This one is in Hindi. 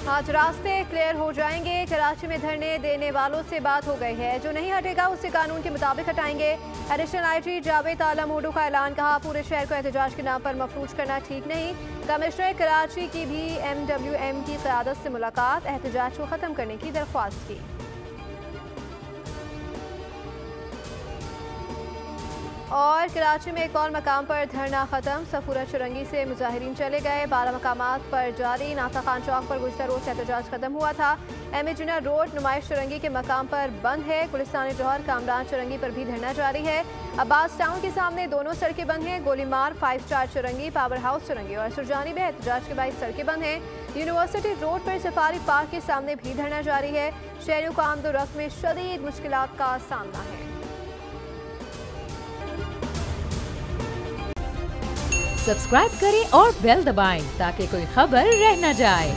आज रास्ते क्लियर हो जाएंगे। कराची में धरने देने वालों से बात हो गई है, जो नहीं हटेगा उसे कानून के मुताबिक हटाएंगे। एडिशनल आईजी जावेद आलम ओडू का ऐलान, कहा पूरे शहर को एहतजाज के नाम पर मफलूज करना ठीक नहीं। कमिश्नर कराची की भी MWM की क़यादत से मुलाकात, एहतजाज को ख़त्म करने की दरख्वास्त की। और कराची में एक और मकाम पर धरना खत्म, सफूरा चुरंगी से मुजाहिरीन चले गए। 12 मकामात पर जारी। नाता खान चौक पर गुज़श्ता रोज से एहतजाज खत्म हुआ था। MA जिन्ना रोड नुमाइश चुरंगी के मकाम पर बंद है। गुलिस्तान जौहर कामरान चुरंगी पर भी धरना जारी है। अब्बास टाउन के सामने दोनों सड़कें बंद हैं। गोलीमार 5 star Chowrangi, power house Chowrangi और सुरजानी में एहतजाज के बाद सड़कें बंद हैं। यूनिवर्सिटी रोड पर सफारी पार्क के सामने भी धरना जारी है। शहरियों को आमदोरफ्त में शदीद मुश्किलात का सामना है। सब्सक्राइब करें और बेल दबाएं ताकि कोई खबर रह न जाए।